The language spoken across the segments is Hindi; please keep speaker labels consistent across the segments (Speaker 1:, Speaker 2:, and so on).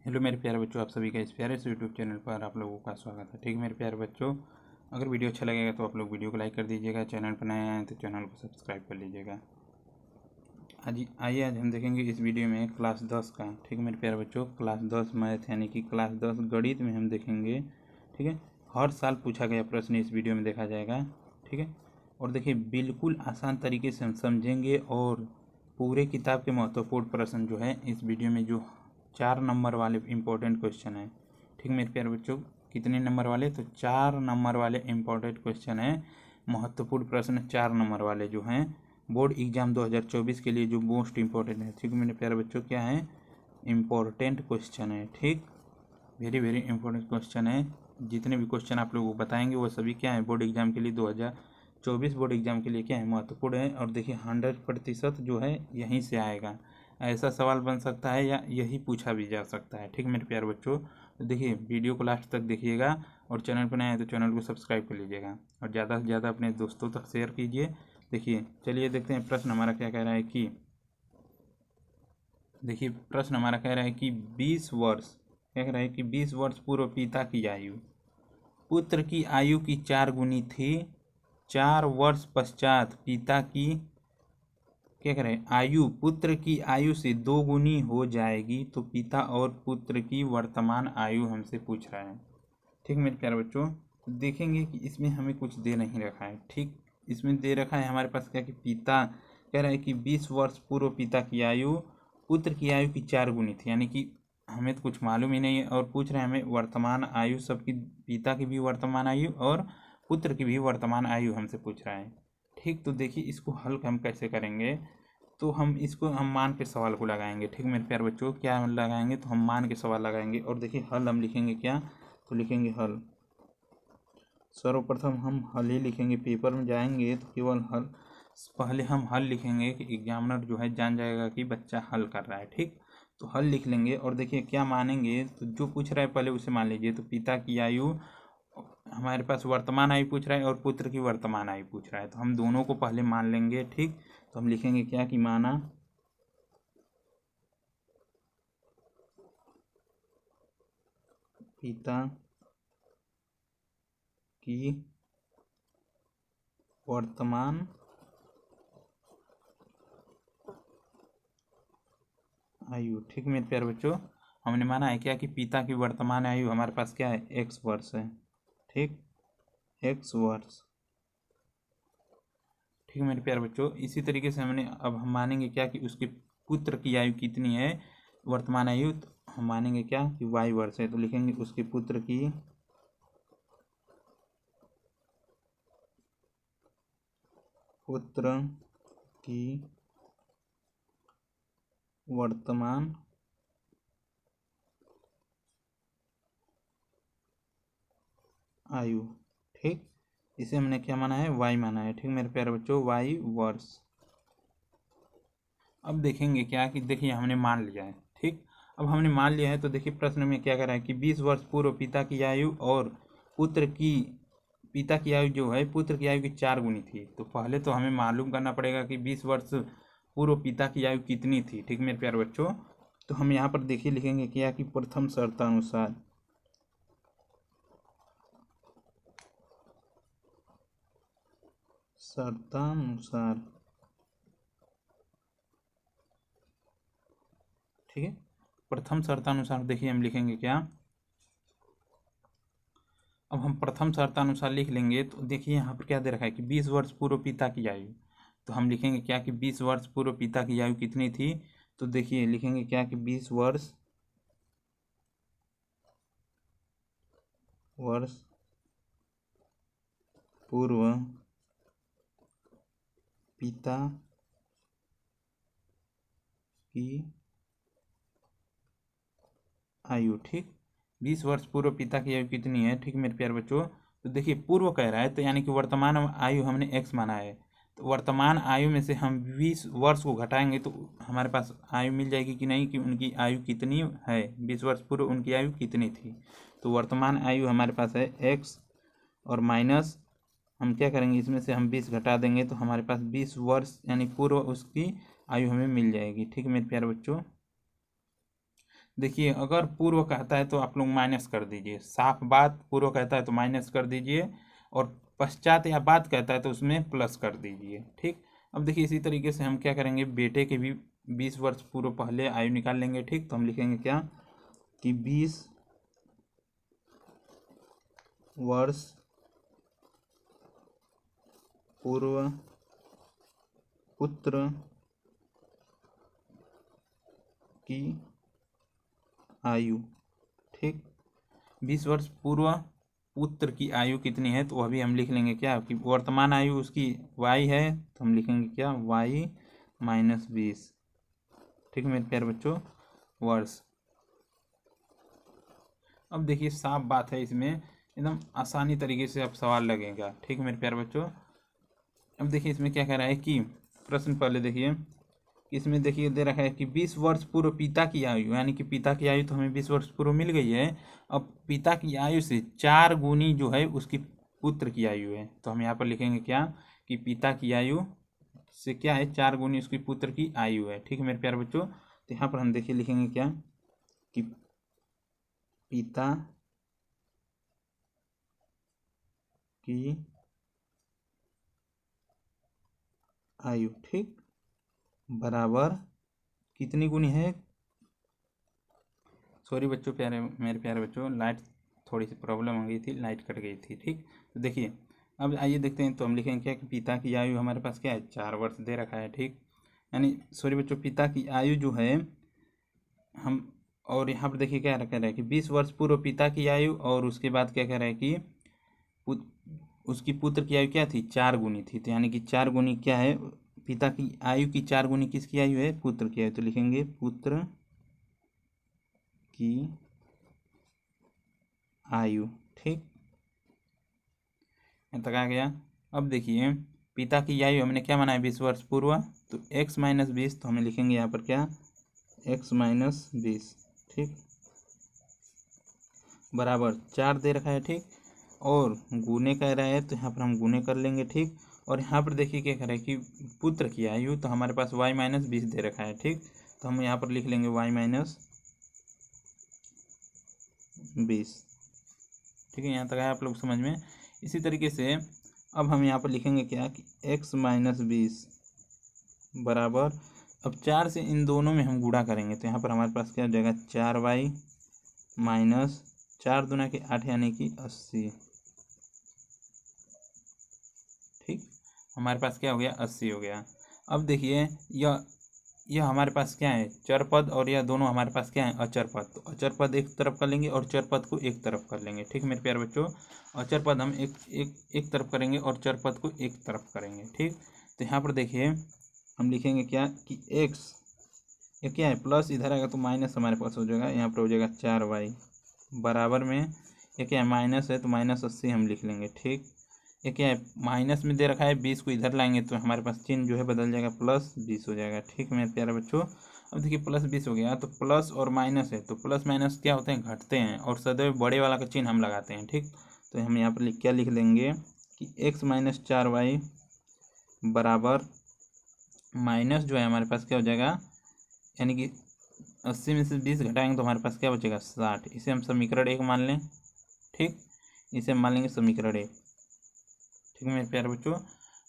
Speaker 1: हेलो मेरे प्यारे बच्चों, आप सभी का इस प्यारे से यूट्यूब चैनल पर आप लोगों का स्वागत है। ठीक मेरे प्यारे बच्चों, अगर वीडियो अच्छा लगेगा तो आप लोग वीडियो को लाइक कर दीजिएगा। चैनल पर नए आए तो चैनल को सब्सक्राइब कर लीजिएगा। आज हम देखेंगे इस वीडियो में क्लास 10 का। ठीक मेरे प्यारे बच्चों, क्लास 10 मैथ यानी कि क्लास 10 गणित में हम देखेंगे। ठीक है, हर साल पूछा गया प्रश्न इस वीडियो में देखा जाएगा। ठीक है, और देखिए बिल्कुल आसान तरीके से हम समझेंगे और पूरे किताब के महत्वपूर्ण प्रश्न जो है इस वीडियो में, जो 4 नंबर वाले इम्पोर्टेंट क्वेश्चन है। ठीक मेरे प्यारे बच्चों, कितने नंबर वाले? तो 4 नंबर वाले इम्पोर्टेंट क्वेश्चन है, महत्वपूर्ण प्रश्न 4 नंबर वाले जो हैं बोर्ड एग्जाम 2024 के लिए जो मोस्ट इम्पोर्टेंट है। ठीक मेरे प्यारे बच्चों, क्या है? इम्पोर्टेंट क्वेश्चन है। ठीक, वेरी वेरी इंपॉर्टेंट क्वेश्चन है। जितने भी क्वेश्चन आप लोगों को बताएंगे वो सभी क्या है, बोर्ड एग्जाम के लिए 2024 बोर्ड एग्जाम के लिए क्या है, महत्वपूर्ण है। और देखिए 100% जो है यहीं से आएगा। ऐसा सवाल बन सकता है या यही पूछा भी जा सकता है। ठीक मेरे प्यारे बच्चों, तो देखिए वीडियो को लास्ट तक देखिएगा और चैनल पर नए हैं तो चैनल को सब्सक्राइब कर लीजिएगा और ज़्यादा से ज़्यादा अपने दोस्तों तक शेयर कीजिए। देखिए चलिए देखते हैं प्रश्न हमारा क्या कह रहा है कि, देखिए प्रश्न हमारा कह रहा है कि 20 वर्ष, क्या कह रहा है कि 20 वर्ष पूर्व पिता की आयु पुत्र की आयु की 4 गुनी थी। 4 वर्ष पश्चात पिता की, क्या कह रहे हैं, आयु पुत्र की आयु से 2 गुनी हो जाएगी। तो पिता और पुत्र की वर्तमान आयु हमसे पूछ रहा है। ठीक मेरे प्यारे बच्चों, तो देखेंगे कि इसमें हमें कुछ दे नहीं रखा है। ठीक, इसमें दे रखा है हमारे पास क्या कि पिता, कह रहा है कि 20 वर्ष पूर्व पिता की आयु पुत्र की आयु की 4 गुनी थी, यानी कि हमें तो कुछ मालूम ही नहीं है और पूछ रहे हैं हमें वर्तमान आयु सबकी, पिता की भी वर्तमान आयु और पुत्र की भी वर्तमान आयु हमसे पूछ रहा है। ठीक, तो देखिए इसको हल हम कैसे करेंगे, तो हम मान के सवाल को लगाएंगे। ठीक मेरे प्यारे बच्चों, क्या लगाएंगे? तो हम मान के सवाल लगाएंगे और देखिए हल हम लिखेंगे क्या, तो लिखेंगे हल। सर्वप्रथम हम हल ही लिखेंगे। पेपर में जाएंगे तो केवल हल, पहले हम हल लिखेंगे कि एग्जामिनर जो है जान जाएगा कि बच्चा हल कर रहा है। ठीक, तो हल लिख लेंगे और देखिए क्या मानेंगे, तो जो पूछ रहा है पहले उसे मान लीजिए। तो पिता की आयु, हमारे पास वर्तमान आयु पूछ रहा है और पुत्र की वर्तमान आयु पूछ रहा है, तो हम दोनों को पहले मान लेंगे। ठीक, तो हम लिखेंगे क्या कि माना पिता की वर्तमान आयु। ठीक मेरे प्यारे बच्चों, हमने माना है क्या कि पिता की वर्तमान आयु हमारे पास क्या है, x वर्ष है। ठीक, x वर्ष। ठीक मेरे प्यारे बच्चों, इसी तरीके से हमने, अब हम मानेंगे क्या कि उसके पुत्र की आयु कितनी है, वर्तमान आयु, तो हम मानेंगे क्या कि y वर्ष है। तो लिखेंगे उसके पुत्र की वर्तमान आयु। ठीक, इसे हमने क्या माना है, y माना है। ठीक मेरे प्यारे बच्चों, y वर्ष। अब देखेंगे क्या कि देखिए हमने मान लिया है। ठीक, अब हमने मान लिया है तो देखिए प्रश्न में क्या कर रहा है कि 20 वर्ष पूर्व पिता की आयु और पुत्र की, पिता की आयु जो है पुत्र की आयु की 4 गुनी थी। तो पहले तो हमें मालूम करना पड़ेगा कि 20 वर्ष पूर्व पिता की आयु कितनी थी। ठीक मेरे प्यारे बच्चों, तो हम यहाँ पर देखिए लिखेंगे क्या कि प्रथम शर्तानुसार, शर्तानुसार। ठीक है, प्रथम शर्तानुसार देखिए हम लिखेंगे क्या, अब हम प्रथम शर्तानुसार लिख लेंगे। तो देखिए यहाँ पर क्या दे रखा है कि 20 वर्ष पूर्व पिता की आयु, तो हम लिखेंगे क्या कि 20 वर्ष पूर्व पिता की आयु कितनी थी। तो देखिए लिखेंगे क्या कि 20 वर्ष पूर्व पिता की आयु। ठीक, 20 वर्ष पूर्व पिता की आयु कितनी है। ठीक मेरे प्यारे बच्चों, तो देखिए पूर्व कह रहा है तो यानी कि वर्तमान आयु हमने x माना है। तो वर्तमान आयु में से हम 20 वर्ष को घटाएंगे तो हमारे पास आयु मिल जाएगी कि नहीं, कि उनकी आयु कितनी है, 20 वर्ष पूर्व उनकी आयु कितनी थी। तो वर्तमान आयु हमारे पास है x और माइनस हम क्या करेंगे, इसमें से हम 20 घटा देंगे तो हमारे पास 20 वर्ष यानी पूर्व उसकी आयु हमें मिल जाएगी। ठीक मेरे प्यारे बच्चों, देखिए अगर पूर्व कहता है तो आप लोग माइनस कर दीजिए, साफ बात, पूर्व कहता है तो माइनस कर दीजिए, और पश्चात या बाद कहता है तो उसमें प्लस कर दीजिए। ठीक, अब देखिए इसी तरीके से हम क्या करेंगे, बेटे के भी 20 वर्ष पूर्व पहले आयु निकाल लेंगे। ठीक, तो हम लिखेंगे क्या कि 20 वर्ष पूर्व पुत्र की आयु। ठीक, 20 वर्ष पूर्व पुत्र की आयु कितनी है, तो अभी हम लिख लेंगे क्या कि वर्तमान आयु उसकी y है, तो हम लिखेंगे क्या y माइनस 20। ठीक है मेरे प्यारे बच्चों, वर्ष। अब देखिए साफ बात है, इसमें एकदम आसानी तरीके से अब सवाल लगेगा। ठीक है मेरे प्यारे बच्चों, अब देखिए इसमें क्या कह रहा है कि प्रश्न पहले देखिए, इसमें देखिए दे रखा है कि 20 वर्ष पूर्व पिता की आयु, यानी कि पिता की आयु तो हमें 20 वर्ष पूर्व मिल गई है। अब पिता की आयु से 4 गुनी जो है उसकी पुत्र की आयु है, तो हम यहाँ पर लिखेंगे क्या कि पिता की आयु से क्या है 4 गुनी उसकी पुत्र की आयु है। ठीक है मेरे प्यारे बच्चों, तो यहाँ पर हम देखिए लिखेंगे क्या कि पिता की आयु, ठीक, बराबर कितनी गुनी है, सॉरी बच्चों, मेरे प्यारे बच्चों, लाइट थोड़ी सी प्रॉब्लम हो गई थी, लाइट कट गई थी। ठीक, तो देखिए अब आइए देखते हैं, तो हम लिखेंगे क्या कि पिता की आयु हमारे पास क्या है 4 वर्ष दे रखा है। ठीक, यानी सॉरी बच्चों, पिता की आयु जो है हम, और यहाँ पर देखिए क्या कह रहा है कि 20 वर्ष पूर्व पिता की आयु, और उसके बाद क्या कह रहा है कि उसकी पुत्र की आयु क्या थी 4 गुनी थी, तो यानी कि 4 गुनी क्या है, पिता की आयु की 4 गुनी किसकी आयु है, पुत्र की आयु, तो लिखेंगे पुत्र की आयु। ठीक, यहाँ तक आ गया। अब देखिए पिता की आयु हमने क्या माना है 20 वर्ष पूर्व, तो x माइनस 20, तो हमें लिखेंगे यहाँ पर क्या x माइनस 20। ठीक, बराबर 4 दे रखा है। ठीक, और गुने कह रहा है तो यहाँ पर हम गुने कर लेंगे। ठीक, और यहाँ पर देखिए क्या कह रहा है कि पुत्र की आयु, तो हमारे पास y माइनस 20 दे रखा है। ठीक, तो हम यहाँ पर लिख लेंगे y माइनस 20। ठीक है, यहाँ तक है आप लोग समझ में। इसी तरीके से अब हम यहाँ पर लिखेंगे क्या कि x माइनस 20 बराबर, अब 4 से इन दोनों में हम गुणा करेंगे, तो यहाँ पर हमारे पास क्या हो जाएगा 4y माइनस 4 दूना के 8 यानी कि 80। ठीक, हमारे पास क्या हो गया 80 हो गया। अब देखिए यह हमारे पास क्या है चर पद, और यह दोनों हमारे पास क्या है अचर पद, तो अचर पद एक तरफ कर लेंगे और चर पद को एक तरफ कर लेंगे। ठीक मेरे प्यारे बच्चों, अचर पद हम एक तरफ करेंगे और चर पद को एक तरफ करेंगे। ठीक, तो यहाँ पर देखिए हम लिखेंगे क्या कि x, ये क्या है प्लस, इधर आएगा तो माइनस हमारे पास हो जाएगा, यहाँ पर हो जाएगा 4y बराबर में, ये क्या है माइनस है तो माइनस 80 हम लिख लेंगे। ठीक, ये क्या है माइनस में दे रखा है, 20 को इधर लाएंगे तो हमारे पास चिन्ह जो है बदल जाएगा, प्लस 20 हो जाएगा। ठीक मेरे प्यारे बच्चों, अब देखिए प्लस 20 हो गया, तो प्लस और माइनस है, तो प्लस माइनस क्या होते हैं घटते हैं, और सदैव बड़े वाला का चिन्ह हम लगाते हैं। ठीक, तो हम यहाँ पर क्या लिख लेंगे कि x माइनस 4y बराबर माइनस जो है हमारे पास क्या हो जाएगा, यानी कि 80 में से 20 घटाएंगे तो हमारे पास क्या बचेगा 60। इसे हम समीकरण 1 मान लें। ठीक, इसे हम मान लेंगे समीकरण 1। ठीक है मेरे प्यारे बच्चों,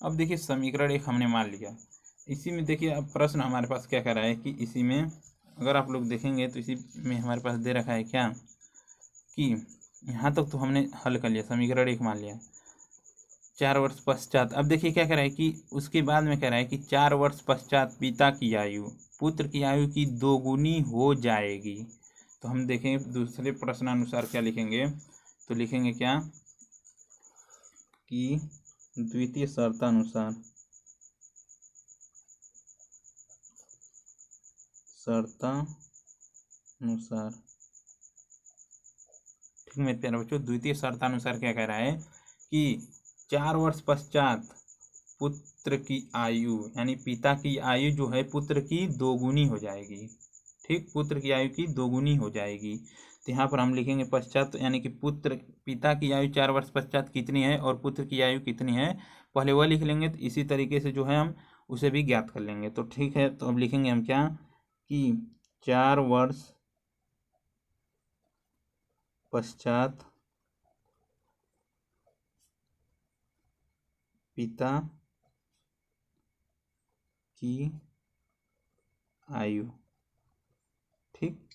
Speaker 1: अब देखिए समीकरण 1 हमने मान लिया। इसी में देखिए अब प्रश्न हमारे पास क्या कर रहा है कि इसी में अगर आप लोग देखेंगे तो इसी में हमारे पास दे रखा है क्या कि यहाँ तक तो हमने हल कर लिया, समीकरण 1 मान लिया। 4 वर्ष पश्चात, अब देखिए क्या कह रहा है कि उसके बाद में कह रहा है कि 4 वर्ष पश्चात पिता की आयु पुत्र की आयु की 2 गुनी हो जाएगी। तो हम देखेंगे दूसरे प्रश्नानुसार क्या लिखेंगे, तो लिखेंगे क्या कि द्वितीय शर्तानुसार ठीक मेरे प्यारे बच्चों, द्वितीय शर्तानुसार क्या कह रहा है कि 4 वर्ष पश्चात पुत्र की आयु, यानी पिता की आयु जो है पुत्र की 2 गुनी हो जाएगी। ठीक, पुत्र की आयु की 2 गुनी हो जाएगी, तो यहाँ पर हम लिखेंगे पश्चात, यानी कि पिता की आयु 4 वर्ष पश्चात कितनी है और पुत्र की आयु कितनी है, पहले वह लिख लेंगे, तो इसी तरीके से जो है हम उसे भी ज्ञात कर लेंगे। तो ठीक है, तो अब लिखेंगे हम क्या कि 4 वर्ष पश्चात पिता की आयु। ठीक,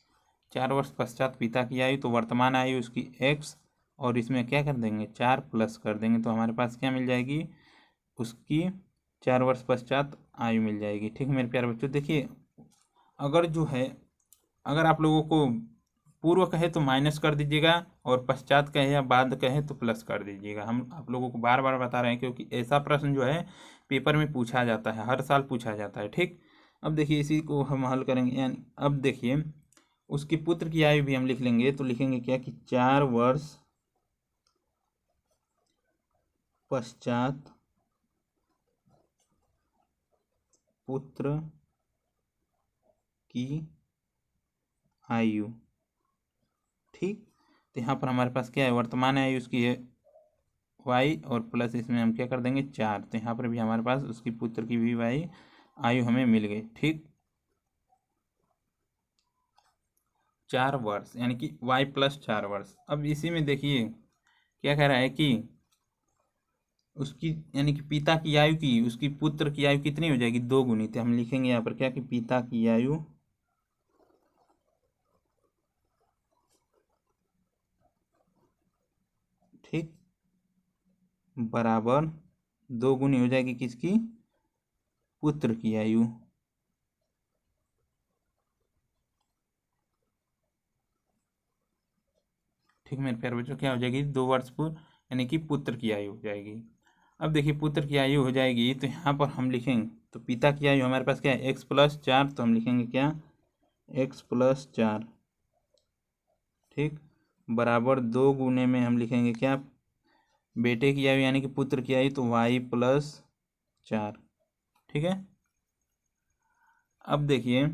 Speaker 1: 4 वर्ष पश्चात पिता की आयु, तो वर्तमान आयु उसकी x, और इसमें क्या कर देंगे 4 प्लस कर देंगे, तो हमारे पास क्या मिल जाएगी, उसकी 4 वर्ष पश्चात आयु मिल जाएगी। ठीक मेरे प्यारे बच्चों, देखिए अगर जो है, अगर आप लोगों को पूर्व कहे तो माइनस कर दीजिएगा, और पश्चात कहे या बाद कहे तो प्लस कर दीजिएगा। हम आप लोगों को बार बार बता रहे हैं क्योंकि ऐसा प्रश्न जो है पेपर में पूछा जाता है, हर साल पूछा जाता है। ठीक, अब देखिए इसी को हम हल करेंगे, यानी अब देखिए उसकी पुत्र की आयु भी हम लिख लेंगे, तो लिखेंगे क्या कि 4 वर्ष पश्चात पुत्र की आयु। ठीक, तो यहाँ पर हमारे पास क्या है, वर्तमान आयु उसकी है y, और प्लस इसमें हम क्या कर देंगे 4, तो यहाँ पर भी हमारे पास उसकी पुत्र की भी y आयु हमें मिल गई। ठीक, 4 वर्ष यानी कि y प्लस 4 वर्ष। अब इसी में देखिए क्या कह रहा है कि उसकी यानी कि पिता की आयु की उसकी पुत्र की आयु कितनी हो जाएगी, 2 गुनी। तो हम लिखेंगे यहाँ पर क्या कि पिता की आयु ठीक बराबर 2 गुनी हो जाएगी किसकी, पुत्र की आयु। ठीक मेरे प्यारे बच्चों, क्या हो जाएगी 2 वर्ष पूर्व यानी कि पुत्र की आयु हो जाएगी। अब देखिए पुत्र की आयु हो जाएगी, तो यहाँ पर हम लिखेंगे, तो पिता की आयु हमारे पास क्या है x+4, तो हम लिखेंगे क्या x+4। ठीक, बराबर 2 गुने में हम लिखेंगे क्या, बेटे की आयु यानी कि पुत्र की आयु, तो y+4। ठीक है, अब देखिए,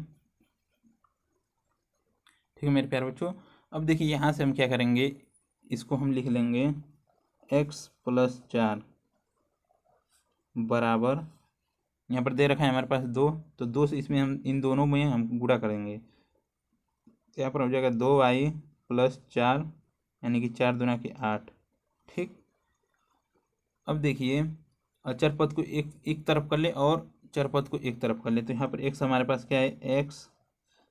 Speaker 1: ठीक है मेरे प्यारे बच्चों, अब देखिए यहाँ से हम क्या करेंगे, इसको हम लिख लेंगे x+4 बराबर, यहाँ पर दे रखा है हमारे पास 2, तो 2 से इसमें हम इन दोनों में हम गुणा करेंगे, तो यहाँ पर हो जाएगा 2y+4 यानी कि 4 दूना के 8। ठीक, अब देखिए अचर पद को एक तरफ कर ले और चर पद को एक तरफ कर ले, तो यहाँ पर x हमारे पास क्या है x,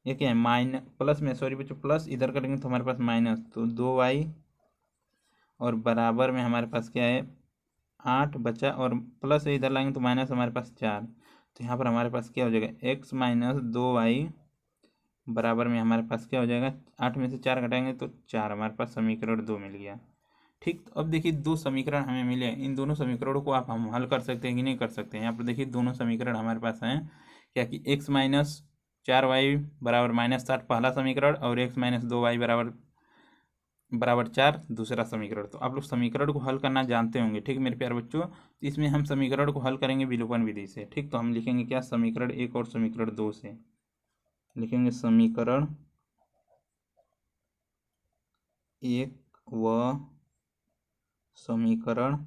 Speaker 1: ये क्या है माइनस, प्लस में सॉरी बच्चों प्लस इधर करेंगे तो हमारे पास माइनस, तो 2y, और बराबर में हमारे पास क्या है 8 बचा, और प्लस इधर लाएंगे तो माइनस हमारे पास 4, तो यहाँ पर हमारे पास क्या हो जाएगा x-2y बराबर में हमारे पास क्या हो जाएगा, 8 में से 4 घटाएंगे तो 4, हमारे पास समीकरण 2 मिल गया। ठीक, तो अब देखिए 2 समीकरण हमें मिले, इन दोनों समीकरणों को आप हम हल कर सकते हैं कि नहीं कर सकते हैं। यहाँ पर देखिए दोनों समीकरण हमारे पास हैं, क्या कि x-4y बराबर -7 पहला समीकरण, और x-2y बराबर 4 दूसरा समीकरण। तो आप लोग समीकरण को हल करना जानते होंगे। ठीक मेरे प्यारे बच्चों, तो इसमें हम समीकरण को हल करेंगे विलोपन विधि से। ठीक, तो हम लिखेंगे क्या, समीकरण 1 और समीकरण 2 से लिखेंगे समीकरण 1 व समीकरण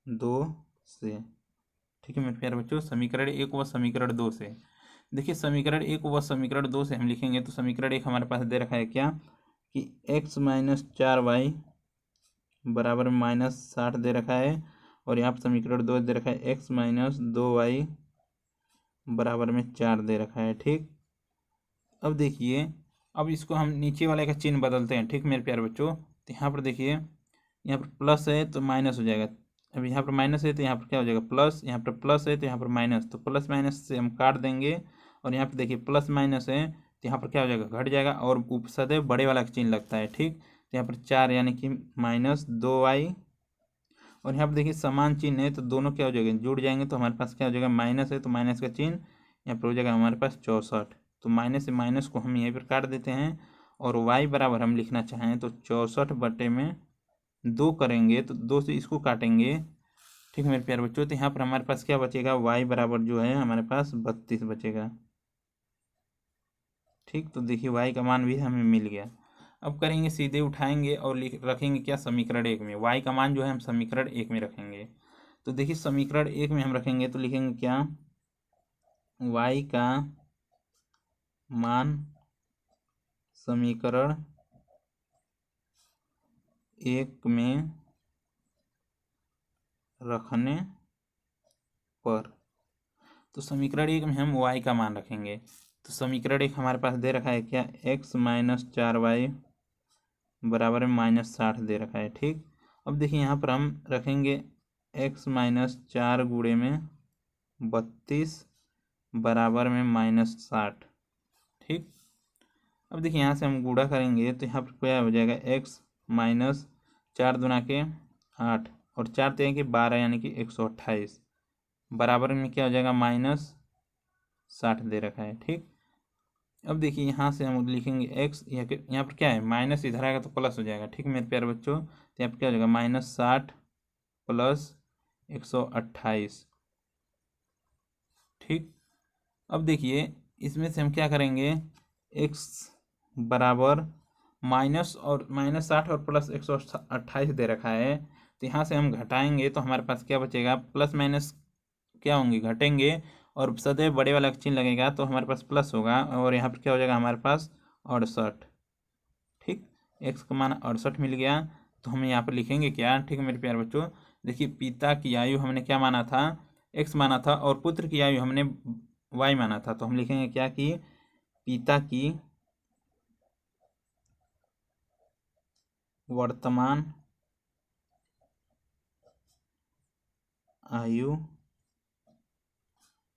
Speaker 1: 2 से। ठीक है मेरे प्यारे बच्चों, समीकरण 1 व समीकरण 2 से। देखिए समीकरण 1 व समीकरण 2 से हम लिखेंगे, तो समीकरण 1 हमारे पास दे रखा है क्या कि x-4y बराबर -60 दे रखा है, और यहाँ पर समीकरण 2 दे रखा है x-2y बराबर में 4 दे रखा है। ठीक, अब देखिए, अब इसको हम नीचे वाले का चिन्ह बदलते हैं। ठीक मेरे प्यारे बच्चों, तो यहाँ पर देखिए, यहाँ पर प्लस है तो माइनस हो जाएगा, अब यहाँ पर माइनस है तो यहाँ पर क्या हो जाएगा प्लस, यहाँ पर प्लस है तो यहाँ पर माइनस, तो प्लस माइनस से हम काट देंगे, और यहाँ पर देखिए प्लस माइनस है तो यहाँ पर क्या हो जाएगा घट जाएगा, और सदैव बड़े वाला का चिन्ह लगता है। ठीक, तो यहाँ पर 4 यानी कि -2y, और यहाँ पर देखिए समान चिन्ह है तो दोनों क्या हो जाएगा जुड़ जाएंगे, तो हमारे पास क्या हो जाएगा माइनस है तो माइनस का चिन्ह यहाँ पर हो जाएगा हमारे पास 64, तो माइनस से माइनस को हम यहीं पर काट देते हैं, और y बराबर हम लिखना चाहें तो 64/2 करेंगे, तो 2 से इसको काटेंगे। ठीक है मेरे प्यारे बच्चों, तो यहाँ पर हमारे पास क्या बचेगा, y बराबर जो है हमारे पास 32 बचेगा। ठीक, तो देखिए y का मान भी हमें मिल गया। अब करेंगे सीधे उठाएंगे और रखेंगे क्या समीकरण 1 में, y का मान जो है हम समीकरण 1 में रखेंगे। तो देखिए समीकरण 1 में हम रखेंगे तो लिखेंगे क्या, y का मान समीकरण 1 में रखने पर, तो समीकरण 1 में हम y का मान रखेंगे। तो समीकरण 1 हमारे पास दे रखा है क्या, x माइनस 4y बराबर में -60 दे रखा है। ठीक, अब देखिए यहाँ पर हम रखेंगे x माइनस 4 गुणे में 32 बराबर में -60। ठीक, अब देखिए यहाँ से हम गुणा करेंगे तो यहाँ पर क्या हो जाएगा, x माइनस 4 दूना के 8 और 4 तेरह के 12 यानी कि 128 बराबर में क्या हो जाएगा, -60 दे रखा है। ठीक, अब देखिए यहाँ से हम लिखेंगे x, यहाँ पर क्या है माइनस, इधर आएगा तो प्लस हो जाएगा। ठीक मेरे प्यारे बच्चों, तो यहाँ पर क्या हो जाएगा -60 प्लस 128। ठीक, अब देखिए इसमें से हम क्या करेंगे, x बराबर -60 और प्लस 128 दे रखा है, तो यहाँ से हम घटाएंगे तो हमारे पास क्या बचेगा, प्लस माइनस क्या होंगे, घटेंगे और सदैव बड़े वाला चिन्ह लगेगा तो हमारे पास प्लस होगा और यहाँ पर क्या हो जाएगा हमारे पास 68। ठीक, x का मान 68 मिल गया, तो हम यहाँ पर लिखेंगे क्या। ठीक मेरे प्यारे बच्चों, देखिए पिता की आयु हमने क्या माना था, x माना था और पुत्र की आयु हमने y माना था, तो हम लिखेंगे क्या कि पिता की वर्तमान आयु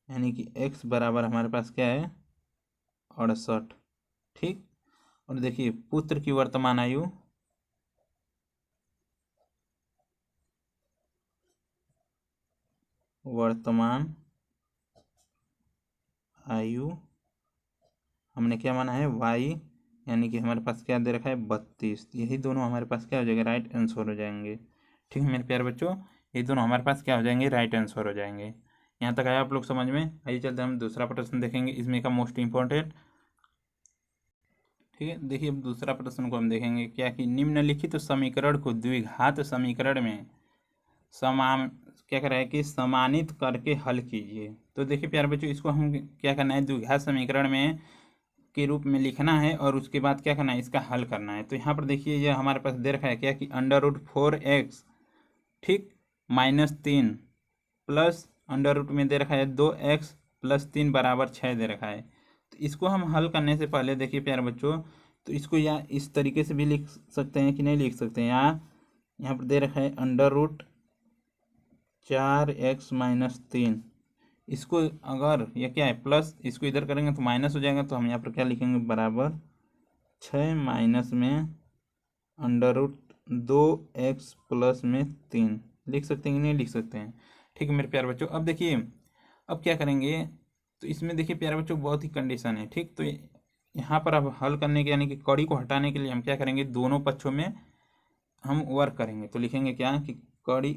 Speaker 1: यानी कि x बराबर हमारे पास क्या है 68। ठीक, और देखिए पुत्र की वर्तमान आयु हमने क्या माना है y, यानी कि हमारे पास क्या दे रखा है 32। यही दोनों हमारे पास क्या हो जाएगा, राइट आंसर हो जाएंगे। ठीक है मेरे प्यारे बच्चों, ये दोनों हमारे पास क्या हो जाएंगे, राइट आंसर हो जाएंगे। यहाँ तक आया आप लोग समझ में। आइए चलते हम दूसरा प्रश्न देखेंगे, इसमें का मोस्ट इंपॉर्टेंट। ठीक है, देखिए अब दूसरा प्रश्न को हम देखेंगे क्या कि निम्नलिखित तो समीकरण को द्विघात समीकरण में समान क्या कर रहा है कि समानित करके हल कीजिए। तो देखिए प्यारे बच्चों, इसको हम क्या करना है, द्विघात समीकरण में के रूप में लिखना है और उसके बाद क्या करना है, इसका हल करना है। तो यहाँ पर देखिए यह हमारे पास दे रखा है क्या कि √4x, ठीक, -3 प्लस √ में दे रखा है 2x + 3 बराबर 6 दे रखा है। तो इसको हम हल करने से पहले देखिए प्यारे बच्चों, तो इसको या इस तरीके से भी लिख सकते हैं कि नहीं लिख सकते हैं। यहाँ पर दे रखा है √4x - 3, इसको अगर यह क्या है प्लस, इसको इधर करेंगे तो माइनस हो जाएगा, तो हम यहाँ पर क्या लिखेंगे बराबर 6 माइनस में √2x + में 3 लिख सकते हैं कि नहीं लिख सकते हैं। ठीक है मेरे प्यारे बच्चों, अब देखिए अब क्या करेंगे, तो इसमें देखिए प्यारे बच्चों बहुत ही कंडीशन है। ठीक, तो यहाँ पर अब हल करने के यानी कि कड़ी को हटाने के लिए हम क्या करेंगे, दोनों पक्षों में हम वर्क करेंगे। तो लिखेंगे क्या कि कड़ी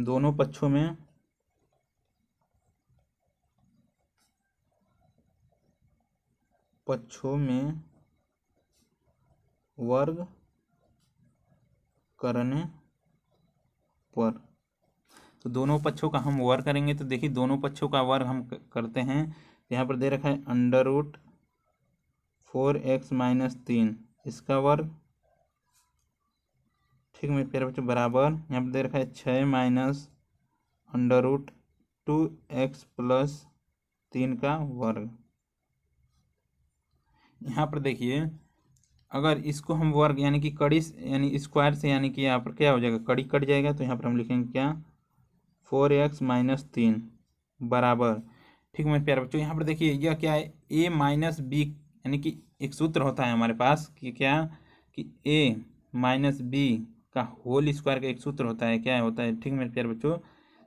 Speaker 1: दोनों पक्षों में वर्ग करने पर, तो दोनों पक्षों का हम वर्ग करेंगे। तो देखिए दोनों पक्षों का वर्ग हम करते हैं, यहाँ पर दे रखा है √4x - 3 इसका वर्ग। ठीक मेरे प्यारे बच्चों, बराबर यहाँ पर दे रखा है 6 माइनस √2x + 3 का वर्ग। यहाँ पर देखिए अगर इसको हम वर्ग यानी कि कड़ी यानी स्क्वायर से, यानी कि यहाँ पर क्या हो जाएगा, कड़ी कट जाएगा, तो यहाँ पर हम लिखेंगे क्या 4x - 3 बराबर। ठीक है मेरे प्यारे बच्चों, यहाँ पर देखिए यह क्या है, a - b, यानी कि एक सूत्र होता है हमारे पास कि क्या कि a - b का होल स्क्वायर का एक सूत्र होता है, क्या होता है, ठीक मेरे प्यारे बच्चों,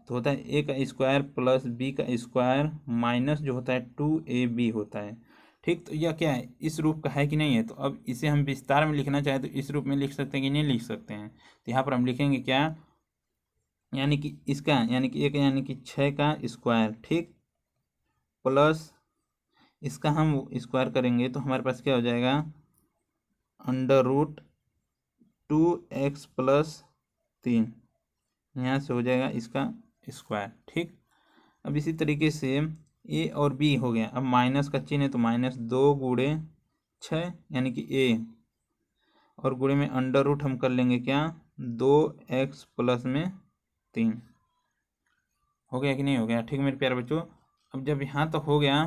Speaker 1: तो होता है a का स्क्वायर प्लस b का स्क्वायर माइनस जो होता है 2ab होता है। ठीक, तो यह क्या है, इस रूप का है कि नहीं है। तो अब इसे हम विस्तार में लिखना चाहें तो इस रूप में लिख सकते हैं कि नहीं लिख सकते हैं। तो यहाँ पर हम लिखेंगे क्या, यानी कि इसका यानी कि एक यानी कि 6 का स्क्वायर, ठीक, प्लस इसका हम स्क्वायर करेंगे तो हमारे पास क्या हो जाएगा √2x + 3, यहाँ से हो जाएगा इसका स्क्वायर। ठीक, अब इसी तरीके से a और b हो गया, अब माइनस का चिन्ह है तो -2 गुणे 6 यानी कि ए, और गुणे में अंडर रूट हम कर लेंगे क्या 2x प्लस में 3। हो गया कि नहीं हो गया? ठीक मेरे प्यारे बच्चों, अब जब यहाँ तक हो गया,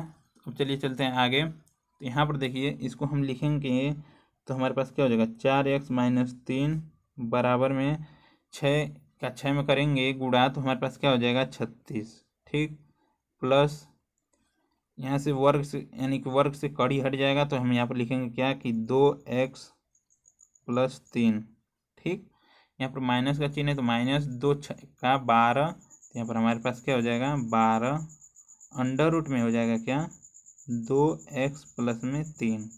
Speaker 1: अब चलिए चलते हैं आगे। तो यहाँ पर देखिए इसको हम लिखेंगे तो हमारे पास क्या हो जाएगा 4x-3 बराबर में 6 का 6 में करेंगे गुणा तो हमारे पास क्या हो जाएगा 36। ठीक, प्लस यहाँ से वर्ग से यानी कि वर्ग से कड़ी हट जाएगा तो हम यहाँ पर लिखेंगे क्या कि 2x+3। ठीक, यहाँ पर माइनस का चिन्ह है तो -2 का 12, तो यहाँ पर हमारे पास क्या हो जाएगा 12 अंडर रूट में हो जाएगा क्या 2x प्लस में 3।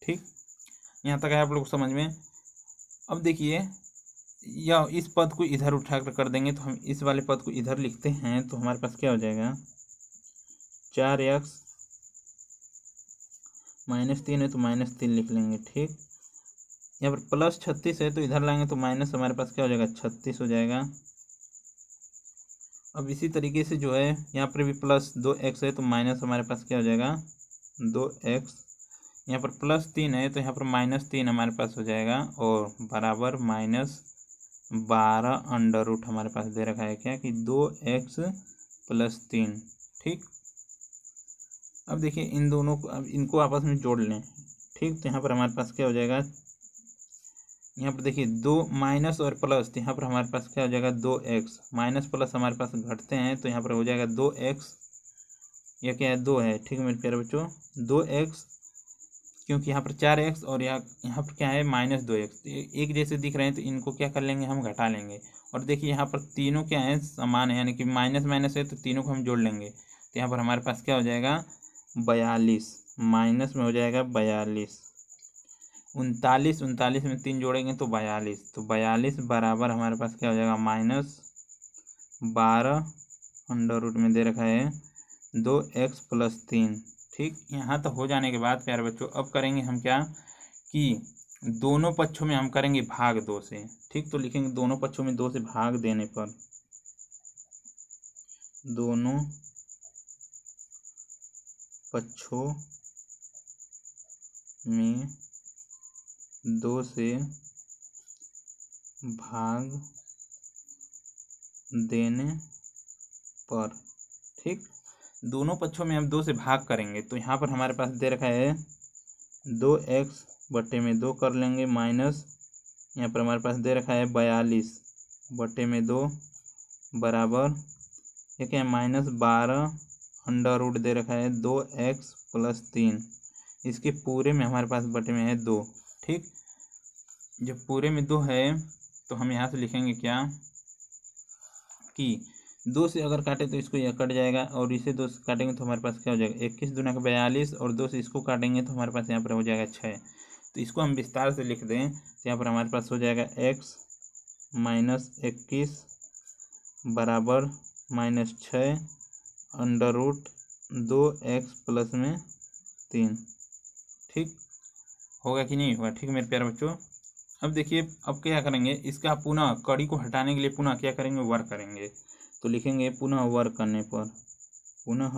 Speaker 1: ठीक, यहाँ तक है आप लोग समझ में? अब देखिए या इस पद को इधर उठा कर देंगे तो हम इस वाले पद को इधर लिखते हैं तो हमारे पास क्या हो जाएगा 4x -3 है तो -3 लिख लेंगे। ठीक, यहाँ पर +36 है तो इधर लाएंगे तो माइनस हमारे पास क्या हो जाएगा 36 हो जाएगा। अब इसी तरीके से जो है यहाँ पर भी +2x है तो माइनस हमारे पास क्या हो जाएगा 2x, यहाँ पर +3 है तो यहाँ पर -3 हमारे पास हो जाएगा और बराबर -12 अंडर रूट हमारे पास दे रखा है क्या कि 2x+3। ठीक, अब देखिए इन दोनों को अब इनको आपस में जोड़ लें। ठीक, तो यहाँ पर हमारे पास क्या हो जाएगा, यहाँ पर देखिए 2 माइनस और प्लस, तो यहाँ पर हमारे पास क्या हो जाएगा 2x, माइनस प्लस हमारे पास घटते हैं तो यहाँ पर हो जाएगा 2x, यह क्या है 2 है। ठीक है मेरे प्यारे बच्चों 2x, क्योंकि यहाँ पर 4x और यहाँ पर क्या है -2x, तो एक जैसे दिख रहे हैं तो इनको क्या कर लेंगे हम घटा लेंगे। और देखिए यहाँ पर तीनों क्या है समान है यानी कि माइनस माइनस है तो तीनों को हम जोड़ लेंगे तो यहाँ पर हमारे पास क्या हो जाएगा 42, माइनस में हो जाएगा 42, 39 में 3 जोड़ेंगे तो 42, तो 42 बराबर हमारे पास क्या हो जाएगा -12 अंडर रूट में दे रखा है 2x+3। ठीक, यहाँ तक हो जाने के बाद प्यारे बच्चों अब करेंगे हम क्या कि दोनों पक्षों में हम करेंगे भाग 2 से। ठीक, तो लिखेंगे दोनों पक्षों में 2 से भाग देने पर, दोनों पक्षों में 2 से भाग देने पर। ठीक, दोनों पक्षों में हम 2 से भाग करेंगे तो यहाँ पर हमारे पास दे रखा है 2x/2 कर लेंगे माइनस यहाँ पर हमारे पास दे रखा है 42/2 बराबर ये क्या है -12 अंडर रूट दे रखा है 2x+3। इसके पूरे में हमारे पास बटे में है 2। ठीक, जब पूरे में 2 है तो हम यहाँ से लिखेंगे क्या कि 2 से अगर काटे तो इसको यह कट जाएगा और इसे 2 से काटेंगे तो हमारे पास क्या हो जाएगा 21 दूना का 42 और 2 से इसको काटेंगे तो हमारे पास यहाँ पर हो जाएगा 6। तो इसको हम विस्तार से लिख दें तो यहाँ पर हमारे पास हो जाएगा x -21 बराबर -6 अंडर रूट 2x+3। ठीक, होगा कि नहीं होगा? ठीक मेरे प्यारे बच्चों, अब देखिए अब क्या करेंगे इसका पुनः कड़ी को हटाने के लिए पुनः क्या करेंगे वर्ग करेंगे। तो लिखेंगे पुनः वर्ग करने पर, पुनः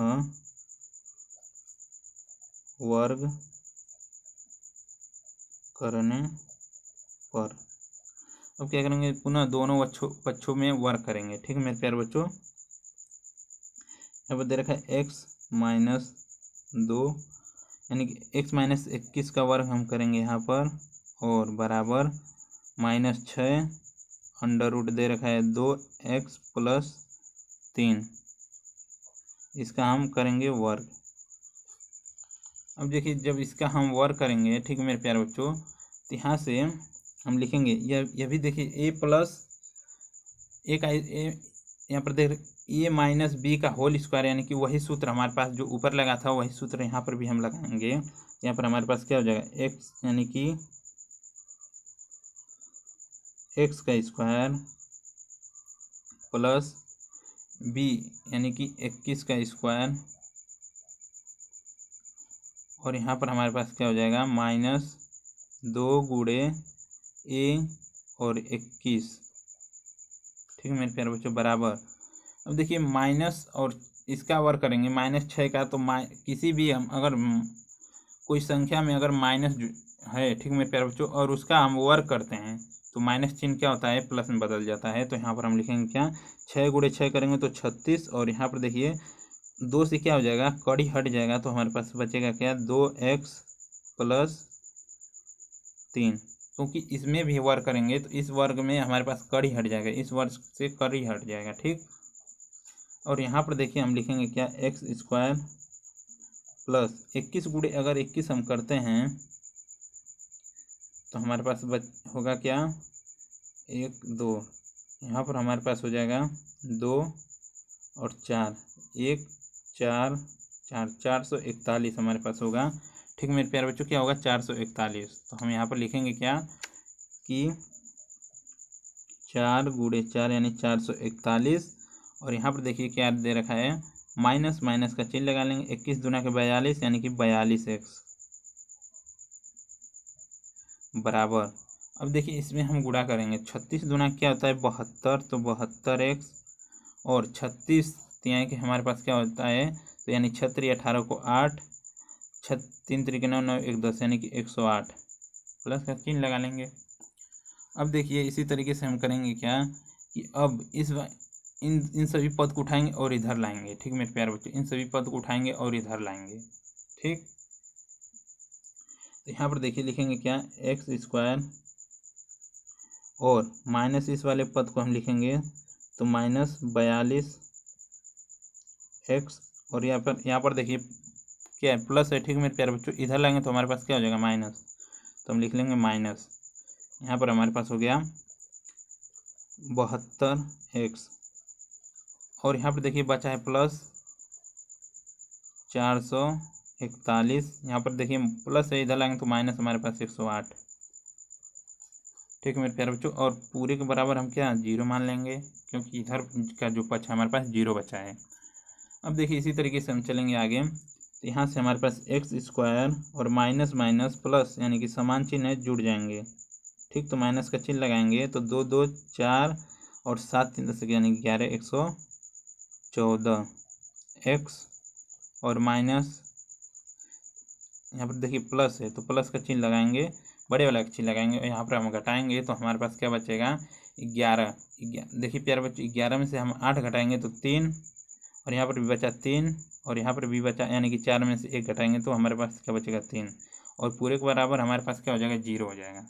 Speaker 1: वर्ग करने पर अब क्या करेंगे पुनः दोनों पक्षों में वर्ग करेंगे। ठीक है मेरे प्यारे बच्चों, यहाँ पर दे रखा है x-2 यानी कि x-21 का वर्ग हम करेंगे यहाँ पर और बराबर -6 अंडर रूट दे रखा है 2x+3, इसका हम करेंगे वर्ग। अब देखिए जब इसका हम वर्ग करेंगे ठीक है मेरे प्यारे बच्चों तो यहाँ से हम लिखेंगे यह भी देखिए a प्लस ए का यहाँ पर देख a-b का होल स्क्वायर यानी कि वही सूत्र हमारे पास जो ऊपर लगा था वही सूत्र यहाँ पर भी हम लगाएंगे। यहाँ पर हमारे पास क्या हो जाएगा x यानी कि x का स्क्वायर प्लस b यानी कि 21 का स्क्वायर और यहाँ पर हमारे पास क्या हो जाएगा -2 गुणे a और 21। ठीक है मेरे प्यारे बच्चों बराबर, अब देखिए माइनस और इसका वर्ग करेंगे -6 का तो किसी भी हम अगर कोई संख्या में अगर माइनस है, ठीक मेरे प्यारे बच्चों, और उसका हम वर्ग करते हैं तो माइनस चिन्ह क्या होता है, प्लस में बदल जाता है। तो यहाँ पर हम लिखेंगे क्या, 6 × 6 करेंगे तो 36, और यहाँ पर देखिए 2 से क्या हो जाएगा, कड़ी हट जाएगा तो हमारे पास बचेगा क्या, 2x + 3, क्योंकि इसमें भी वर्ग करेंगे तो इस वर्ग में हमारे पास कड़ी हट जाएगा, इस वर्ग से कड़ी हट जाएगा, ठीक। और यहाँ पर देखिए हम लिखेंगे क्या, x² + 21 × अगर 21 हम करते हैं तो हमारे पास होगा क्या, 1 2, यहाँ पर हमारे पास हो जाएगा 2 और 4, 1 4 4, 441 हमारे पास होगा, ठीक मेरे प्यारे बच्चों, क्या होगा, 441। तो हम यहाँ पर लिखेंगे क्या कि 4 × 4 यानी 441, और यहाँ पर देखिए क्या दे रखा है, माइनस माइनस का चिन्ह लगा लेंगे, 21 दूना के 42 यानी कि 42x बराबर। अब देखिए इसमें हम गुणा करेंगे, 36 दूना क्या होता है, 72, तो 72x, और 36 यानी कि हमारे पास क्या होता है, तो यानी 6 × 18 को 8, 3 × 9 9 1 10 यानी कि 108, प्लस का चिन्ह लगा लेंगे। अब देखिए इसी तरीके से हम करेंगे क्या कि अब इन सभी पद को उठाएंगे और इधर लाएंगे, ठीक मेरे प्यारे बच्चों, इन सभी पद को उठाएंगे और इधर लाएंगे, ठीक। तो यहाँ पर देखिए लिखेंगे क्या, x² और माइनस इस वाले पद को हम लिखेंगे तो -42x, और यहाँ पर देखिए क्या है, प्लस है, ठीक मेरे प्यारे बच्चों, इधर लाएंगे तो हमारे पास क्या हो जाएगा, माइनस, तो हम लिख लेंगे माइनस, यहाँ पर हमारे पास हो गया 72x, और यहाँ पर देखिए बचा है प्लस 441, यहाँ पर देखिए प्लस है, इधर लाएंगे तो माइनस हमारे पास 108, ठीक है मेरे प्यारे बच्चों, और पूरे के बराबर हम क्या, 0 मान लेंगे, क्योंकि इधर का जो पक्ष है हमारे पास 0 बचा है। अब देखिए इसी तरीके से हम चलेंगे आगे, तो यहाँ से हमारे पास x² और माइनस माइनस प्लस यानी कि समान चिन्ह है, जुड़ जाएंगे, ठीक। तो माइनस का चिन्ह लगाएंगे तो 2 2 4 और 7 3 10 यानी 11 114 x, और माइनस यहाँ पर देखिए प्लस है तो प्लस का चिन्ह लगाएंगे, बड़े वाला का चिन्ह लगाएंगे, और यहाँ पर हम घटाएंगे तो हमारे पास क्या बचेगा, 11। देखिए प्यारे बच्चे, 11 में से हम 8 घटाएंगे तो 3, और यहाँ पर भी बचा 3, और यहाँ पर भी बचा, यानी कि 4 में से 1 घटाएंगे तो हमारे पास क्या बचेगा, 3, और पूरे के बराबर हमारे पास क्या हो जाएगा, 0 हो जाएगा।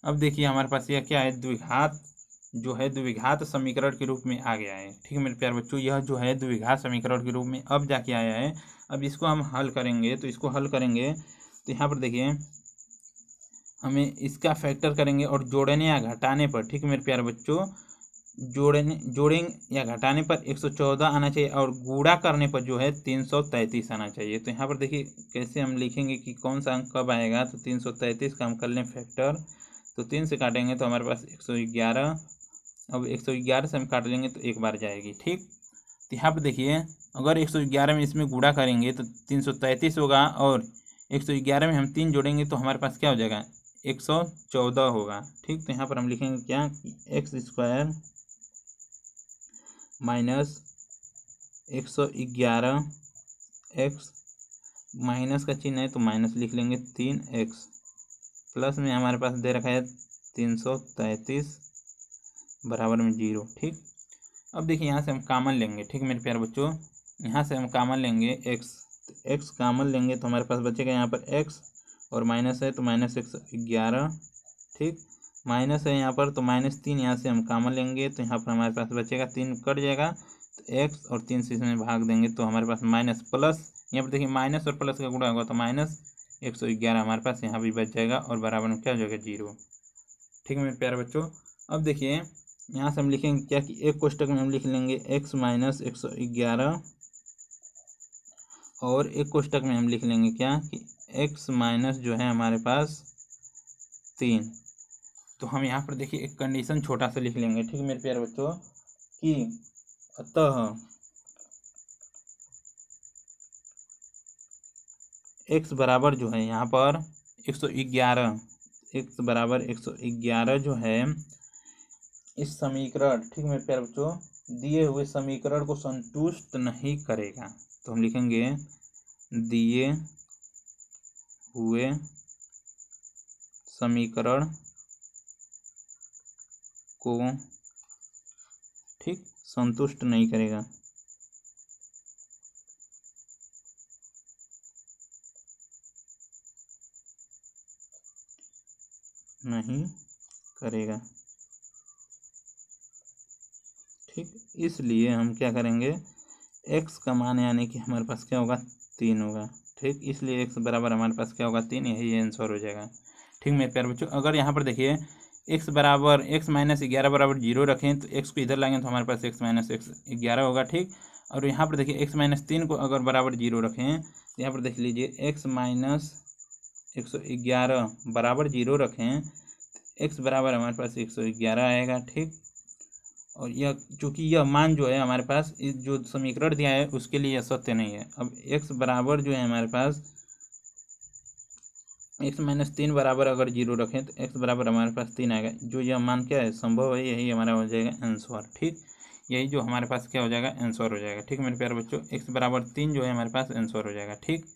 Speaker 1: अब देखिए हमारे पास यह क्या है, द्विघात जो है द्विघात समीकरण के रूप में आ गया है, ठीक है मेरे प्यारे बच्चों, यह जो है द्विघात समीकरण के रूप में अब जाके आया है। अब इसको हम हल करेंगे, तो इसको हल करेंगे तो यहाँ पर देखिए हमें इसका फैक्टर करेंगे, और जोड़ने या घटाने पर, ठीक है मेरे प्यारे बच्चों, जोड़ेंगे या घटाने पर 114 आना चाहिए, और गुणा करने पर जो है 333 आना चाहिए। तो यहाँ पर देखिए कैसे हम लिखेंगे कि कौन सा अंक कब आएगा, तो 333 का हम कर लें फैक्टर, तो 3 से काटेंगे तो हमारे पास 111, अब 111 से हम काट लेंगे तो एक बार जाएगी, ठीक। तो यहाँ पर देखिए अगर 111 में इसमें गुणा करेंगे तो 333 होगा, और 111 में हम 3 जोड़ेंगे तो हमारे पास क्या हो जाएगा, 114 होगा, ठीक। तो यहाँ पर हम लिखेंगे क्या कि x² माइनस 111x, माइनस का चिन्ह है तो माइनस लिख लेंगे, 3x, प्लस में हमारे पास दे रखा है 333 बराबर में 0, ठीक। अब देखिए यहाँ से हम कामन लेंगे, ठीक मेरे प्यारे बच्चों, यहाँ से हम कामन लेंगे x, तो x कामन लेंगे तो हमारे पास बचेगा यहाँ पर x, और माइनस है तो माइनस 111, ठीक, माइनस है यहाँ पर तो -3, यहाँ से हम कामन लेंगे तो यहाँ पर हमारे पास बचेगा 3 कट जाएगा, तो x और 3 से इसमें भाग देंगे तो हमारे पास माइनस प्लस, यहाँ पर देखिए माइनस और प्लस का गुणा होगा तो -111 हमारे पास यहाँ भी बच जाएगा, और बराबर में क्या हो जाएगा, 0, ठीक है मेरे प्यारे बच्चों। अब देखिए यहाँ से हम लिखेंगे क्या कि एक कोष्टक में हम लिख लेंगे x माइनस 111, और एक कोष्टक में हम लिख लेंगे क्या कि x माइनस जो है हमारे पास 3। तो हम यहाँ पर देखिए एक कंडीशन छोटा सा लिख लेंगे, ठीक है मेरे प्यारे बच्चों, कि अतः x बराबर जो है यहाँ पर 111, x बराबर 111 जो है इस समीकरण, ठीक मेरे प्यारे बच्चों, दिए हुए समीकरण को संतुष्ट नहीं करेगा। तो हम लिखेंगे दिए हुए समीकरण को ठीक संतुष्ट नहीं करेगा। नहीं करेगा। ठीक, इसलिए हम क्या करेंगे, x का मान यानी कि हमारे पास क्या होगा 3 होगा। ठीक, इसलिए x बराबर हमारे पास क्या होगा 3, यही आंसर हो जाएगा। ठीक मेरे प्यारे बच्चों, अगर यहाँ पर देखिए x बराबर x माइनस 11 बराबर 0 रखें तो x को इधर लाएंगे तो हमारे पास x माइनस 11 होगा। ठीक, और यहाँ पर देखिए x माइनस 3 को अगर बराबर 0 रखें तो यहाँ पर देख लीजिए x माइनस 111 बराबर 0 रखें तो x बराबर हमारे पास 111 आएगा। ठीक, और यह चूँकि यह मान जो है हमारे पास इस जो समीकरण दिया है उसके लिए यह सत्य नहीं है। अब x बराबर जो है हमारे पास x माइनस 3 बराबर अगर 0 रखें तो x बराबर हमारे पास 3 आएगा। जो यह मान क्या है संभव है, यही हमारा हो जाएगा आंसर। ठीक, यही जो हमारे पास क्या हो जाएगा आंसर हो जाएगा। ठीक मेरे प्यारे बच्चों, x बराबर 3 जो है हमारे पास आंसर हो जाएगा। ठीक,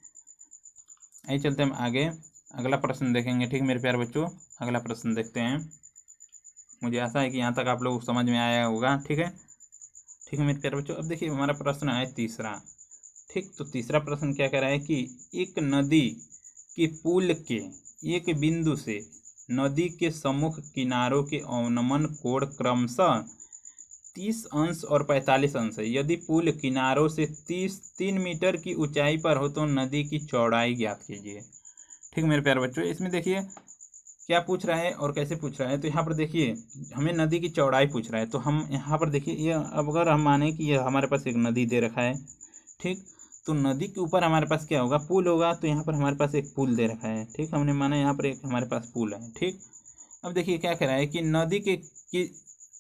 Speaker 1: आइए चलते हम आगे अगला प्रश्न देखेंगे। ठीक मेरे प्यारे बच्चों, अगला प्रश्न देखते हैं। मुझे आशा है कि यहाँ तक आप लोग समझ में आया होगा। ठीक है, ठीक है मेरे प्यारे बच्चों, अब देखिए हमारा प्रश्न है तीसरा। ठीक, तो तीसरा प्रश्न क्या कह रहा है कि एक नदी के पुल के एक बिंदु से नदी के सम्मुख किनारों के अवनमन कोण क्रमशः 30 अंश और 45 अंश है। यदि पुल किनारों से 3 मीटर की ऊंचाई पर हो तो नदी की चौड़ाई ज्ञात कीजिए। ठीक मेरे प्यारे बच्चों, इसमें देखिए क्या पूछ रहा है और कैसे पूछ रहा है। तो यहाँ पर देखिए हमें नदी की चौड़ाई पूछ रहा है, तो हम यहाँ पर देखिए ये अगर हम माने कि यह हमारे पास एक नदी दे रखा है। ठीक, तो नदी के ऊपर हमारे पास क्या होगा पुल होगा, तो यहाँ पर हमारे पास एक पुल दे रखा है। ठीक, हमने माना यहाँ पर एक हमारे पास पुल है। ठीक, अब देखिए क्या कह रहा है कि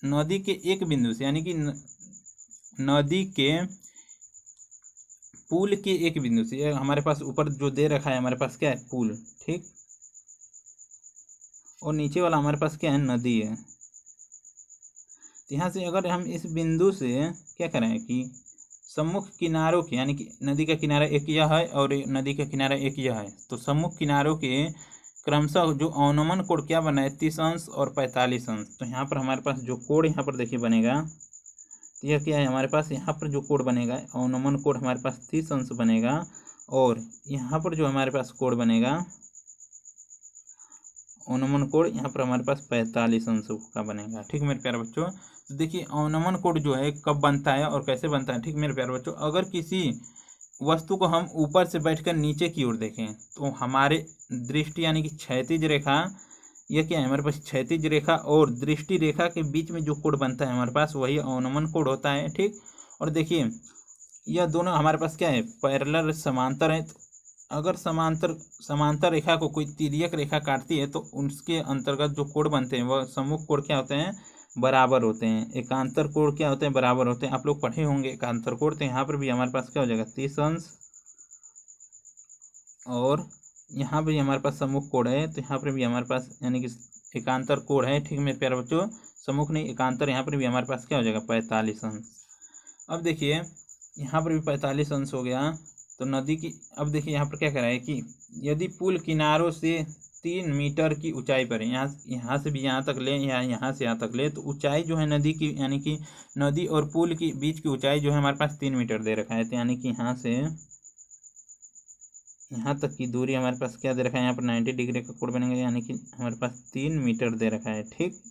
Speaker 1: नदी के एक बिंदु से यानी कि नदी के पुल के एक बिंदु से हमारे पास ऊपर जो दे रखा है हमारे पास क्या है पुल। ठीक, और नीचे वाला हमारे पास क्या है नदी है। तो यहाँ से अगर हम इस बिंदु से क्या करें कि सम्मुख किनारों के यानी कि नदी का किनारा एक यह है और नदी का किनारा एक यह है, तो सम्मुख किनारों के क्रमशः जो अवनमन कोण क्या बना है 30 अंश और 45 अंश। तो यहाँ पर हमारे पास जो कोण यहाँ पर देखिए बनेगा, तो यह क्या है हमारे पास यहाँ पर जो कोण बनेगा अवनमन कोण हमारे पास 30 अंश बनेगा और यहाँ पर जो हमारे पास कोण बनेगा अवनमन कोण यहाँ पर हमारे पास 45 अंश का बनेगा। ठीक मेरे प्यारे बच्चों, तो देखिए अवनमन कोण जो है कब बनता है और कैसे बनता है। ठीक मेरे प्यारे बच्चों, अगर किसी वस्तु को हम ऊपर से बैठकर नीचे की ओर देखें तो हमारे दृष्टि यानी कि क्षैतिज रेखा, यह क्या है हमारे पास क्षैतिज रेखा और दृष्टि रेखा के बीच में जो कोण बनता है हमारे पास वही अवनमन कोण होता है। ठीक, और देखिए यह दोनों हमारे पास क्या है पैरेलल समांतर है। तो अगर समांतर रेखा को कोई तिर्यक रेखा काटती है तो उसके अंतर्गत जो कोण बनते हैं वह सम्मुख कोण क्या होते हैं बराबर होते हैं। एकांतर कोण क्या होते हैं बराबर होते हैं। आप लोग पढ़े होंगे एकांतर कोण, तो यहाँ पर भी हमारे पास क्या हो जाएगा 30 अंश और यहाँ पर भी हमारे पास सम्मुख कोण है, तो यहाँ पर भी हमारे पास यानी कि एकांतर कोण है। ठीक मेरे प्यारे बच्चों, सम्मुख नहीं एकांतर, यहाँ पर भी हमारे पास क्या हो जाएगा 45 अंश। अब देखिए यहाँ पर भी 45 अंश हो गया। तो नदी की अब देखिए यहाँ पर क्या कह रहा है कि यदि पुल किनारों से 3 मीटर की ऊंचाई पर है, यहाँ से भी यहाँ तक ले या यहाँ से यहाँ तक ले, तो ऊंचाई जो है नदी की यानी कि नदी और पुल के बीच की ऊंचाई जो है हमारे पास 3 मीटर दे रखा है। तो यानी कि यहाँ से यहाँ तक की दूरी हमारे पास क्या दे रखा है, यहाँ पर 90 डिग्री का कोण बनेगा यानी कि हमारे पास 3 मीटर दे रखा है। ठीक,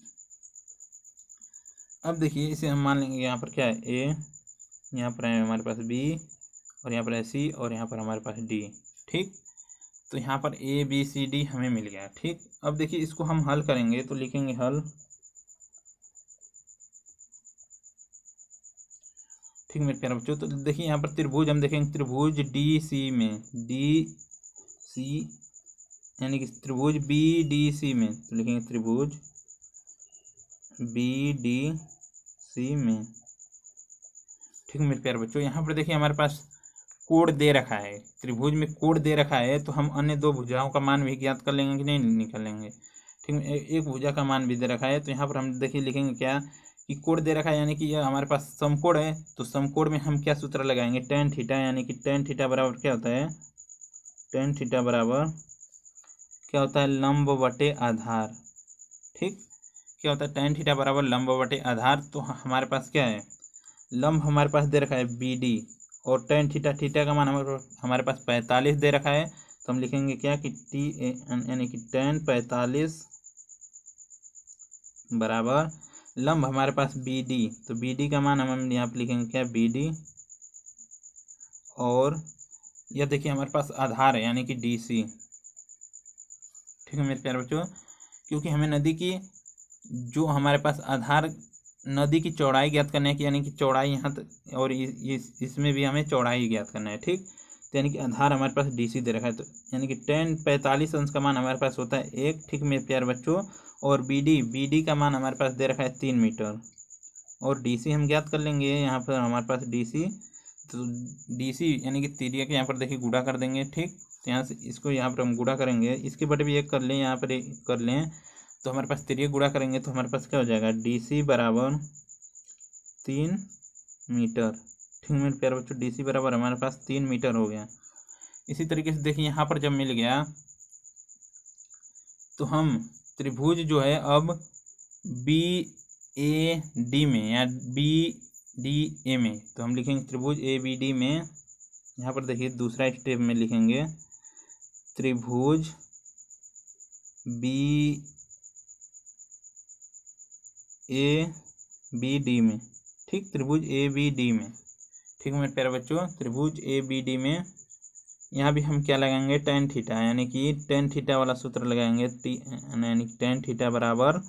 Speaker 1: अब देखिए इसे हम मान लेंगे यहाँ पर क्या है ए, यहाँ पर है हमारे पास बी और यहाँ पर है सी और यहाँ पर हमारे पास डी। ठीक, तो यहाँ पर ए बी सी डी हमें मिल गया। ठीक, अब देखिए इसको हम हल करेंगे तो लिखेंगे हल। ठीक मेरे प्यारे बच्चों, तो देखिए यहाँ पर त्रिभुज हम देखेंगे त्रिभुज डी सी में डी सी यानी कि त्रिभुज बी डी सी में, तो लिखेंगे त्रिभुज बी डी सी में। ठीक मेरे प्यारे बच्चों, यहाँ पर देखिए हमारे पास कोण दे रखा है, त्रिभुज में कोण दे रखा है, तो हम अन्य दो भुजाओं का मान भी ज्ञात कर लेंगे कि नहीं निकालेंगे। ठीक, एक भुजा का मान भी दे रखा है, तो यहाँ पर हम देखिए लिखेंगे क्या कि कोण दे रखा है यानी कि यह हमारे पास समकोण है, तो समकोण में हम क्या सूत्र लगाएंगे tan थीटा, यानी कि tan थीटा बराबर क्या होता है tan थीटा बराबर क्या होता है, लंब बटे आधार। ठीक, क्या होता है, tan थीटा बराबर लंब बटे आधार। तो हमारे पास क्या है, लंब हमारे पास दे रखा है BD और tan थीटा, थीटा का मान हमारे पास 45 दे रखा है। तो हम लिखेंगे क्या कि TAN यानी कि tan 45 बराबर लंब हमारे पास BD। तो BD का मान हम यहाँ पे लिखेंगे क्या, BD। और यह देखिए हमारे पास आधार है यानी कि DC। ठीक है मेरे प्यारे बच्चों, क्योंकि हमें नदी की जो हमारे पास आधार, नदी की चौड़ाई ज्ञात करना है कि यानी कि चौड़ाई यहाँ तक, और इसमें भी हमें चौड़ाई ज्ञात करना है। ठीक, तो यानी कि आधार हमारे पास DC दे रखा है। तो यानी कि tan 45 अंश का मान हमारे पास होता है 1। ठीक मेरे प्यारे बच्चों, और BD का मान हमारे पास दे रखा है 3 मीटर। और DC हम ज्ञात कर लेंगे, यहाँ पर हमारे पास DC, तो DC यानी कि तिर्यक के यहाँ पर देखिए गुणा कर देंगे। ठीक, तो यहाँ से इसको यहाँ पर हम गुणा करेंगे, इसके बटे भी 1 कर लें, यहाँ पर 1 कर लें, तो हमारे पास तिर्यक गुणा करेंगे तो हमारे पास क्या हो जाएगा, DC बराबर 3 मीटर। ठीक मेरे प्यारे बच्चों, DC बराबर हमारे पास 3 मीटर हो गया। इसी तरीके से देखिए यहाँ पर जब मिल गया तो हम त्रिभुज जो है अब BAD में या BDA में, तो हम लिखेंगे त्रिभुज ABD में। यहाँ पर देखिए दूसरा स्टेप में लिखेंगे त्रिभुज ABD में। ठीक, त्रिभुज ABD में। ठीक मेरे प्यारे बच्चों, त्रिभुज ABD में यहाँ भी हम क्या लगाएंगे, tan थीटा, यानी कि tan थीटा वाला सूत्र लगाएंगे। यानी कि tan थीटा बराबर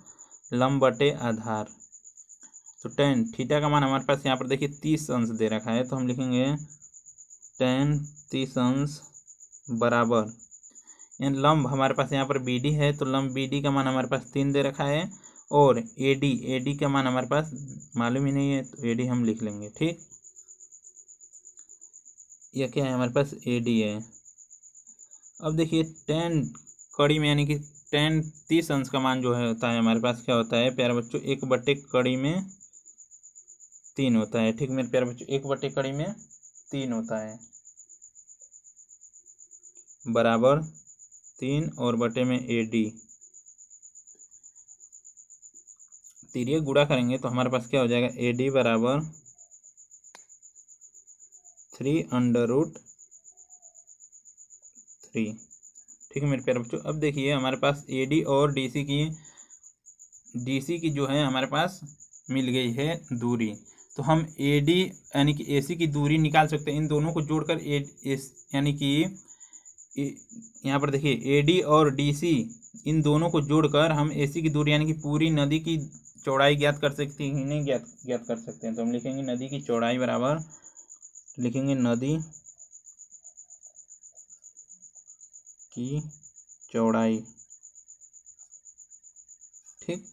Speaker 1: लंब बटे आधार। तो tan थीटा का मान हमारे पास यहाँ पर देखिए 30 अंश दे रखा है, तो हम लिखेंगे tan 30 अंश बराबर, यानी लंब हमारे पास यहाँ पर BD है, तो लंब BD का मान हमारे पास 3 दे रखा है। और AD का मान हमारे पास मालूम ही नहीं है, तो AD हम लिख लेंगे। ठीक, यह क्या है, हमारे पास AD है। अब देखिए tan कड़ी में यानी कि tan 30 अंश का मान जो है होता है हमारे पास क्या होता है प्यारे बच्चों, 1 बटे कड़ी में 3 होता है। ठीक मेरे प्यारे बच्चों, 1 बटे कड़ी में 3 होता है, बराबर 3 और बटे में AD। तिर्यक गुणा करेंगे तो हमारे पास क्या हो जाएगा, AD बराबर 3√3। ठीक है मेरे प्यारे बच्चों, अब देखिए हमारे पास AD और DC की जो है हमारे पास मिल गई है दूरी। तो हम AD यानी कि AC की दूरी निकाल सकते हैं, इन दोनों को जोड़कर यानी कि यहाँ पर देखिए AD और DC, इन दोनों को जोड़कर हम AC की दूरी यानी कि पूरी नदी की चौड़ाई ज्ञात कर सकते हैं, नहीं ज्ञात कर सकते हैं। तो हम लिखेंगे नदी की चौड़ाई बराबर, लिखेंगे नदी की चौड़ाई। ठीक,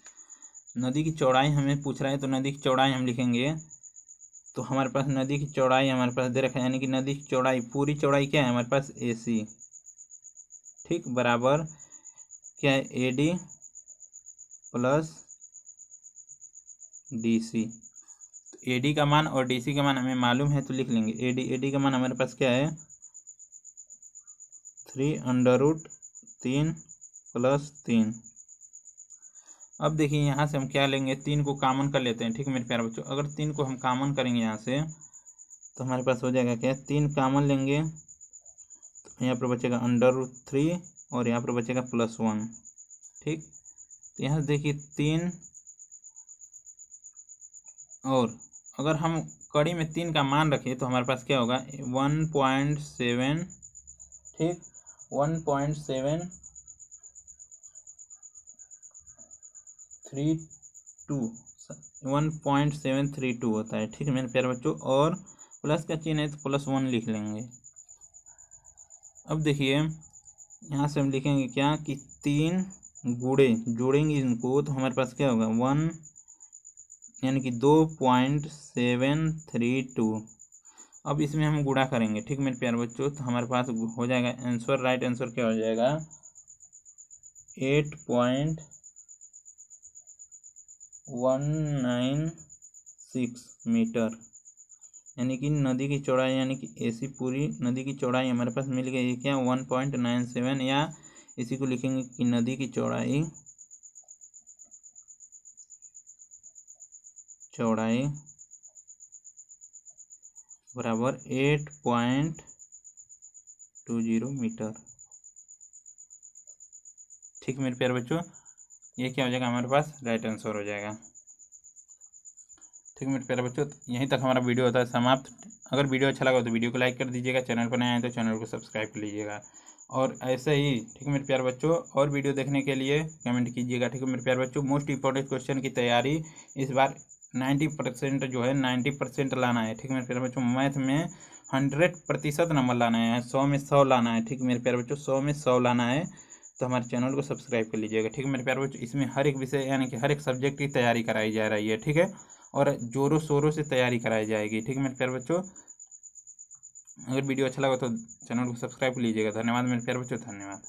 Speaker 1: नदी की चौड़ाई हमें पूछ रहा है, तो नदी की चौड़ाई हम लिखेंगे। तो हमारे पास नदी की चौड़ाई हमारे पास दे रखा है, यानी कि नदी की चौड़ाई, पूरी चौड़ाई क्या है हमारे पास, AC। ठीक, बराबर क्या है, AD प्लस DC। तो AD का मान और DC का मान हमें मालूम है, तो लिख लेंगे AD का मान हमारे पास क्या है, 3√3 प्लस 3। अब देखिए यहाँ से हम क्या लेंगे, 3 को कॉमन कर लेते हैं। ठीक है मेरे प्यारे बच्चों, अगर 3 को हम कॉमन करेंगे यहाँ से तो हमारे पास हो जाएगा क्या, 3 कॉमन लेंगे तो यहाँ पर बचेगा √3 और यहाँ पर बचेगा +1। ठीक, तो यहाँ से देखिए 3, और अगर हम कड़ी में 3 का मान रखें तो हमारे पास क्या होगा, 1.7। ठीक, 1.732 होता है। ठीक है मेरे प्यारे बच्चों, और प्लस का चिन्ह है तो +1 लिख लेंगे। अब देखिए यहाँ से हम लिखेंगे क्या कि 3 जोड़ेंगे इनको तो हमारे पास क्या होगा, 1 यानी कि 2.732। अब इसमें हम गुणा करेंगे। ठीक मेरे प्यारे बच्चों, तो हमारे पास हो जाएगा आंसर, राइट आंसर क्या हो जाएगा, 8.196 मीटर। यानी कि नदी की चौड़ाई यानी कि AC पूरी नदी की चौड़ाई हमारे पास मिल गई है क्या, 1.97 या इसी को लिखेंगे कि नदी की चौड़ाई बराबर 8.20 मीटर। ठीक मेरे प्यारे बच्चों, ये क्या हो जाएगा हमारे पास राइट आंसर हो जाएगा। ठीक मेरे प्यारे बच्चों, यहीं तक हमारा वीडियो होता है समाप्त। अगर वीडियो अच्छा लगा तो वीडियो को लाइक कर दीजिएगा, चैनल पर नए आए तो चैनल को सब्सक्राइब कर लीजिएगा। और ऐसे ही ठीक है मेरे प्यारे बच्चों, और वीडियो देखने के लिए कमेंट कीजिएगा। ठीक है मेरे प्यारे बच्चों, मोस्ट इंपॉर्टेंट क्वेश्चन की तैयारी इस बार 90% जो है 90% लाना है। ठीक है मेरे प्यारे बच्चों, मैथ में 100% नंबर लाना है, 100 में 100 लाना है। ठीक है मेरे प्यारे बच्चों, 100 में 100 लाना है, तो हमारे चैनल को सब्सक्राइब कर लीजिएगा। ठीक है मेरे प्यारे बच्चों, इसमें हर एक विषय यानी कि हर एक सब्जेक्ट की तैयारी कराई जा रही है। ठीक है, और जोरों शोरों से तैयारी कराई जाएगी। ठीक है मेरे प्यारे बच्चों, अगर वीडियो अच्छा लगा तो चैनल को सब्सक्राइब कर लीजिएगा। धन्यवाद मेरे प्यारे बच्चों, धन्यवाद।